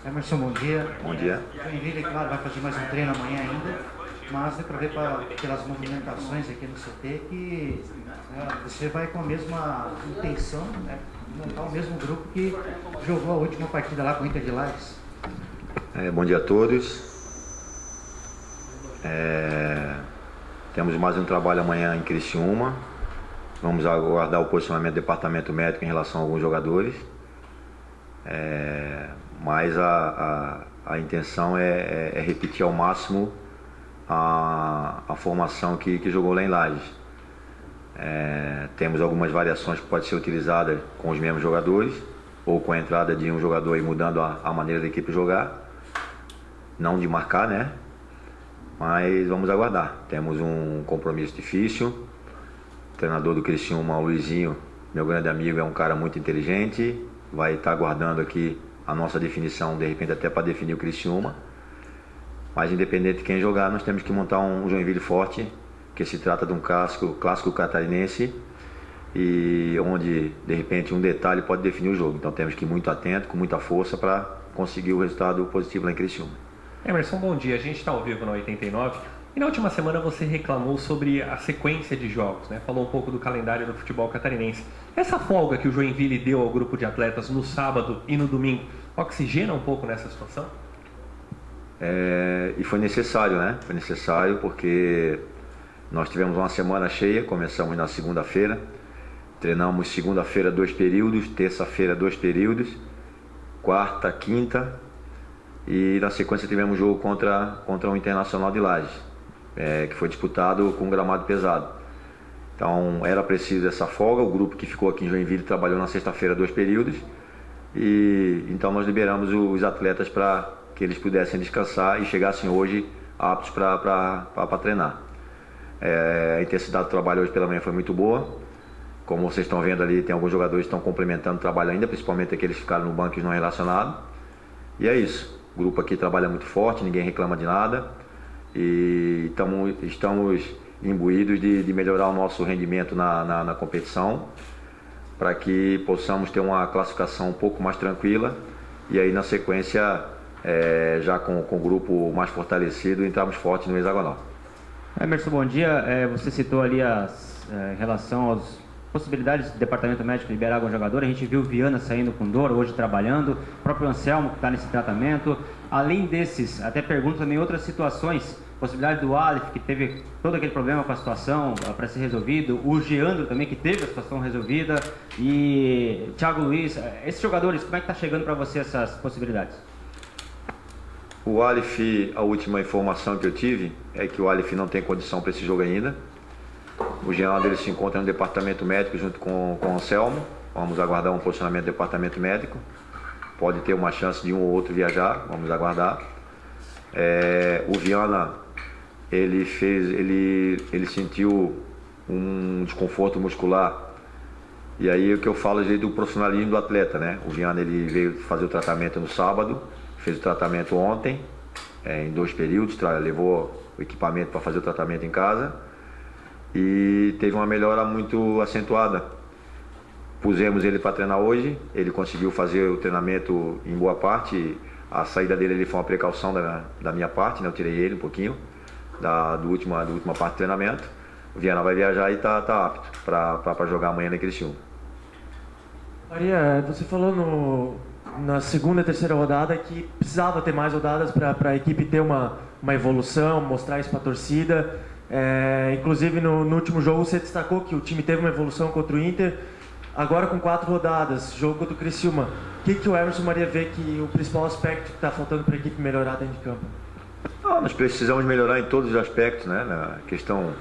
Emerson, bom dia. Bom dia. O Joinville, claro, vai fazer mais um treino amanhã ainda, mas deu para ver pelas movimentações aqui no CT que você vai com a mesma intenção, né, montar o mesmo grupo que jogou a última partida lá com o Inter de Lages. Bom dia a todos. Temos mais um trabalho amanhã em Criciúma. Vamos aguardar o posicionamento do departamento médico em relação a alguns jogadores. Mas a intenção é repetir ao máximo a formação que jogou lá em Lages. Temos algumas variações que podem ser utilizadas com os mesmos jogadores ou com a entrada de um jogador e mudando a maneira da equipe jogar, não de marcar, né? Mas vamos aguardar. Temos um compromisso difícil. O treinador do Criciúma, o Luizinho, meu grande amigo, é um cara muito inteligente. Vai estar aguardando aqui a nossa definição, de repente até para definir o Criciúma. Mas independente de quem jogar, nós temos que montar um Joinville forte, que se trata de um clássico catarinense, e onde de repente um detalhe pode definir o jogo. Então temos que ir muito atento, com muita força, para conseguir o resultado positivo lá em Criciúma. Emerson, bom dia. A gente está ao vivo na 89 e na última semana você reclamou sobre a sequência de jogos, né? Falou um pouco do calendário do futebol catarinense. Essa folga que o Joinville deu ao grupo de atletas no sábado e no domingo oxigena um pouco nessa situação? E foi necessário, né? Foi necessário porque nós tivemos uma semana cheia. Começamos na segunda-feira, treinamos segunda-feira 2 períodos, terça-feira 2 períodos, quarta, quinta, e na sequência tivemos jogo contra o Internacional de Lages, que foi disputado com um gramado pesado. Então era preciso essa folga. O grupo que ficou aqui em Joinville trabalhou na sexta-feira 2 períodos, e então nós liberamos os atletas para que eles pudessem descansar e chegassem hoje aptos para treinar. A intensidade do trabalho hoje pela manhã foi muito boa. Como vocês estão vendo ali, tem alguns jogadores que estão complementando o trabalho ainda, principalmente aqueles que ficaram no banco e não relacionados. E é isso. O grupo aqui trabalha muito forte, ninguém reclama de nada, e estamos imbuídos de melhorar o nosso rendimento na competição, para que possamos ter uma classificação um pouco mais tranquila, e aí na sequência, já com o grupo mais fortalecido, entrarmos forte no hexagonal. Emerson, bom dia. Você citou ali em relação às possibilidades do departamento médico liberar algum jogador. A gente viu o Viana saindo com dor, hoje trabalhando, o próprio Anselmo que está nesse tratamento. Além desses, até pergunto também outras situações, possibilidade do Aleph, que teve todo aquele problema com a situação para ser resolvido, o Geandro também, que teve a situação resolvida, e Thiago Luiz. Esses jogadores, como é que está chegando para você essas possibilidades? O Aleph, a última informação que eu tive é que o Aleph não tem condição para esse jogo ainda. O Geandro, ele se encontra no departamento médico junto com o Anselmo. Vamos aguardar um posicionamento do departamento médico. Pode ter uma chance de um ou outro viajar, vamos aguardar. O Viana, ele sentiu um desconforto muscular. E aí o que eu falo é do profissionalismo do atleta, né? O Viana, ele veio fazer o tratamento no sábado, fez o tratamento ontem, em 2 períodos, levou o equipamento para fazer o tratamento em casa, e teve uma melhora muito acentuada. Pusemos ele para treinar hoje, ele conseguiu fazer o treinamento em boa parte. A saída dele foi uma precaução da minha parte, né? Eu tirei ele um pouquinho da última parte do treinamento. O Viana vai viajar e está apto para jogar amanhã na Criciúma. Maria, você falou na segunda e terceira rodada que precisava ter mais rodadas para a equipe ter uma evolução, mostrar isso para a torcida. Inclusive no último jogo você destacou que o time teve uma evolução contra o Inter. Agora com 4 rodadas, jogo contra o Criciúma, o que o Emerson Maria vê que o principal aspecto que está faltando para a equipe melhorar dentro de campo? Nós precisamos melhorar em todos os aspectos, né? Na questão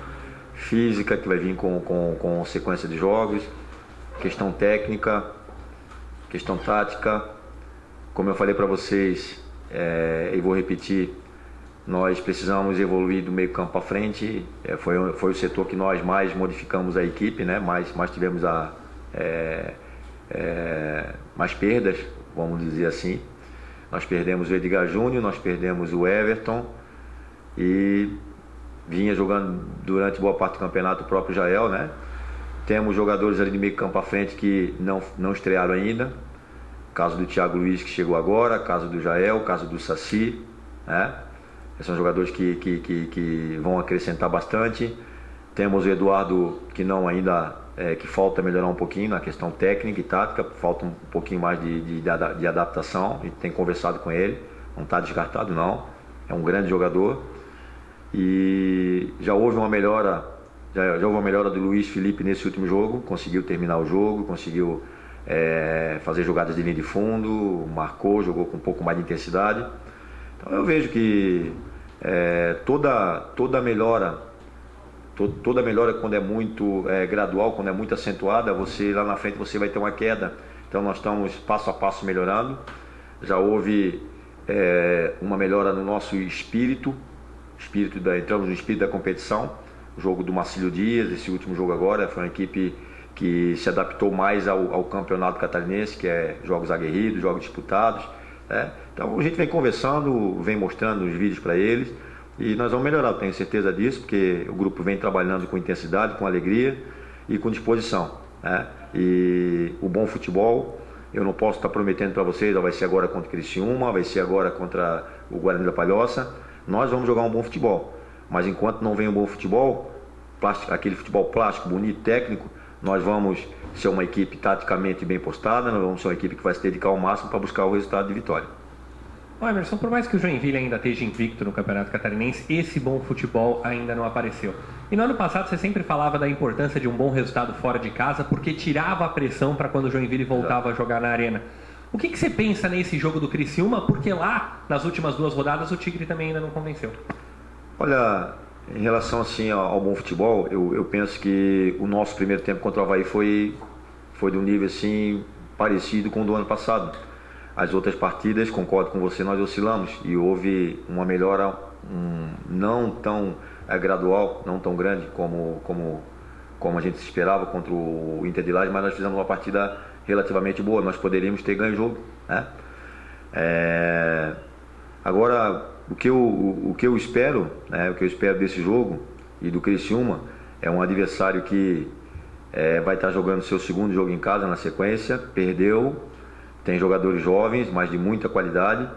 física, que vai vir com sequência de jogos, questão técnica, questão tática. Como eu falei para vocês, e vou repetir, nós precisamos evoluir do meio campo para frente. Foi o setor que nós mais modificamos a equipe, né? Mais tivemos mais perdas, vamos dizer assim. Nós perdemos o Edgar Júnior, nós perdemos o Everton, e vinha jogando durante boa parte do campeonato o próprio Jael, né? Temos jogadores ali de meio campo à frente que não estrearam ainda. Caso do Thiago Luiz, que chegou agora, caso do Jael, caso do Saci, né? São jogadores que vão acrescentar bastante. Temos o Eduardo, que não ainda, que falta melhorar um pouquinho na questão técnica e tática, falta um pouquinho mais de adaptação, a gente tem conversado com ele, não está descartado não, é um grande jogador. E já houve uma melhora, já houve uma melhora do Luiz Felipe nesse último jogo, conseguiu terminar o jogo, conseguiu fazer jogadas de linha de fundo, marcou, jogou com um pouco mais de intensidade. Então eu vejo que toda melhora quando é muito gradual, quando é muito acentuada, você lá na frente você vai ter uma queda. Então nós estamos passo a passo melhorando. Já houve uma melhora no nosso espírito, entramos no espírito da competição. O jogo do Marcílio Dias, esse último jogo agora, foi uma equipe que se adaptou mais ao campeonato catarinense, que é jogos aguerridos, jogos disputados. Então a gente vem conversando, vem mostrando os vídeos para eles e nós vamos melhorar, eu tenho certeza disso, porque o grupo vem trabalhando com intensidade, com alegria e com disposição, né? E o bom futebol, eu não posso estar prometendo para vocês, vai ser agora contra o Criciúma, vai ser agora contra o Guarani da Palhoça. Nós vamos jogar um bom futebol, mas enquanto não vem um bom futebol, aquele futebol plástico, bonito, técnico, nós vamos ser uma equipe taticamente bem postada, nós vamos ser uma equipe que vai se dedicar ao máximo para buscar o resultado de vitória. Emerson, por mais que o Joinville ainda esteja invicto no Campeonato Catarinense, esse bom futebol ainda não apareceu. E no ano passado você sempre falava da importância de um bom resultado fora de casa, porque tirava a pressão para quando o Joinville voltava a jogar na arena. O que você pensa nesse jogo do Criciúma? Porque lá, nas últimas 2 rodadas, o Tigre também ainda não convenceu. Olha, em relação assim ao bom futebol, eu penso que o nosso primeiro tempo contra o Avaí foi de um nível assim parecido com o do ano passado. As outras partidas, concordo com você, nós oscilamos e houve uma melhora não tão gradual, não tão grande como a gente esperava contra o Inter de Lages, mas nós fizemos uma partida relativamente boa, nós poderíamos ter ganho o jogo, né? Agora, o que eu espero, né, o que eu espero desse jogo e do Criciúma é um adversário que vai estar jogando seu segundo jogo em casa na sequência, perdeu. Tem jogadores jovens, mas de muita qualidade.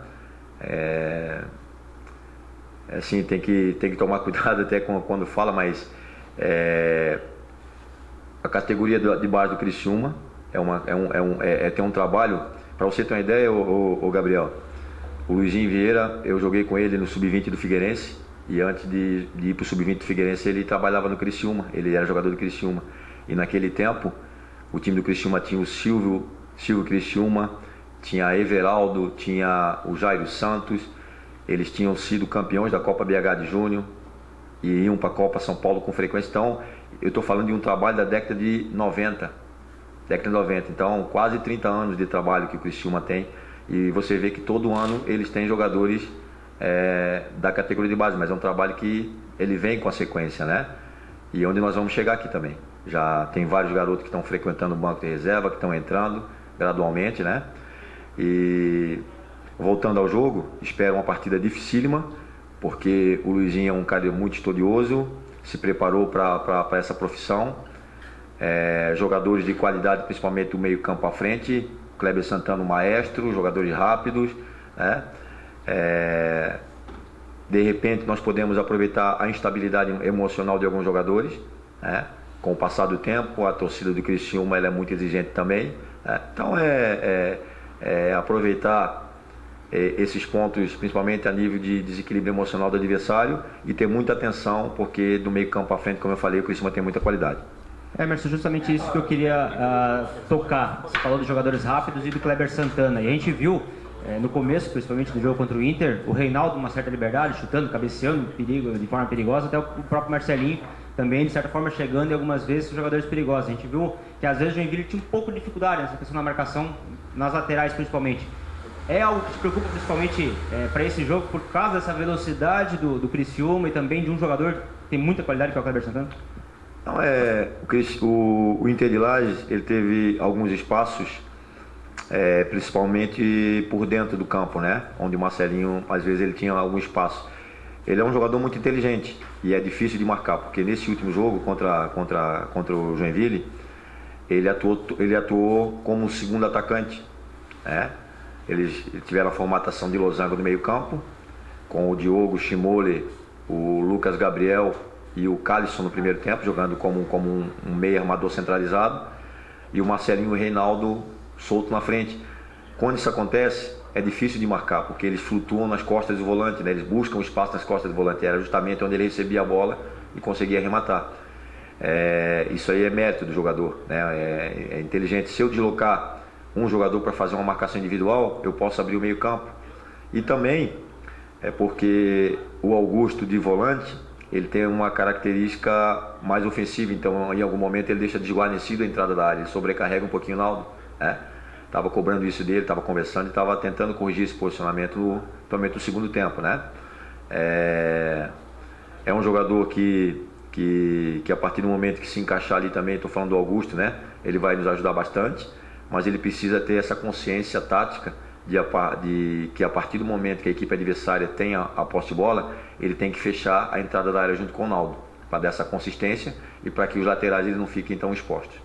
Assim, tem que tomar cuidado até quando fala, mas a categoria de base do Criciúma tem um trabalho. Para você ter uma ideia, o Gabriel, o Luizinho Vieira, eu joguei com ele no Sub-20 do Figueirense, e antes de ir para o Sub-20 do Figueirense ele trabalhava no Criciúma, ele era jogador do Criciúma. E naquele tempo, o time do Criciúma tinha o Silvio Criciúma, tinha Everaldo, tinha o Jairo Santos. Eles tinham sido campeões da Copa BH de Júnior e iam para a Copa São Paulo com frequência. Então, eu estou falando de um trabalho da década de 90. Então, quase 30 anos de trabalho que o Criciúma tem. E você vê que todo ano eles têm jogadores da categoria de base, mas é um trabalho que ele vem com a sequência, né? E onde nós vamos chegar aqui também. Já tem vários garotos que estão frequentando o banco de reserva, que estão entrando gradualmente, né? E voltando ao jogo, espero uma partida dificílima, porque o Luizinho é um cara muito estudioso, se preparou para essa profissão. Jogadores de qualidade, principalmente do meio campo à frente, Kleber Santana, um maestro, jogadores rápidos, né? De repente nós podemos aproveitar a instabilidade emocional de alguns jogadores, né? Com o passar do tempo, a torcida do Criciúma ela é muito exigente também, né? Então aproveitar esses pontos, principalmente a nível de desequilíbrio emocional do adversário, e ter muita atenção, porque do meio campo à frente, como eu falei, o Criciúma tem muita qualidade. Emerson, justamente isso que eu queria tocar. Você falou dos jogadores rápidos e do Kleber Santana, e a gente viu no começo, principalmente do jogo contra o Inter, o Reinaldo uma certa liberdade, chutando, cabeceando de forma perigosa, até o próprio Marcelinho também, de certa forma, chegando em algumas vezes os jogadores perigosos. A gente viu que às vezes o Joinville tinha um pouco de dificuldade nessa questão da marcação, nas laterais principalmente. É algo que te preocupa principalmente para esse jogo, por causa dessa velocidade do Criciúma e também de um jogador que tem muita qualidade, que é o Kleber Santana? Não, o Inter de Lages, ele teve alguns espaços, principalmente por dentro do campo, né? Onde o Marcelinho, às vezes, ele tinha algum espaço. Ele é um jogador muito inteligente e é difícil de marcar, porque nesse último jogo contra o Joinville, ele atuou como segundo atacante. né? Eles tiveram a formatação de losango do meio campo, com o Diogo, o Shimole, o Lucas Gabriel e o Calisson no primeiro tempo, jogando como um meio armador centralizado, e o Marcelinho e o Reinaldo solto na frente. Quando isso acontece, é difícil de marcar, porque eles flutuam nas costas do volante, né? Eles buscam espaço nas costas do volante, era justamente onde ele recebia a bola e conseguia arrematar. Isso aí é mérito do jogador, né? É inteligente. Se eu deslocar um jogador para fazer uma marcação individual, eu posso abrir o meio campo. E também é porque o Augusto de volante, ele tem uma característica mais ofensiva, então em algum momento ele deixa desguarnecido a entrada da área, ele sobrecarrega um pouquinho o Naldo, né? Estava cobrando isso dele, estava conversando e estava tentando corrigir esse posicionamento no segundo tempo, né? É um jogador que a partir do momento que se encaixar ali também, estou falando do Augusto, né? Ele vai nos ajudar bastante, mas ele precisa ter essa consciência tática de que a partir do momento que a equipe adversária tem a posse de bola, ele tem que fechar a entrada da área junto com o Naldo, para dar essa consistência e para que os laterais eles não fiquem tão expostos.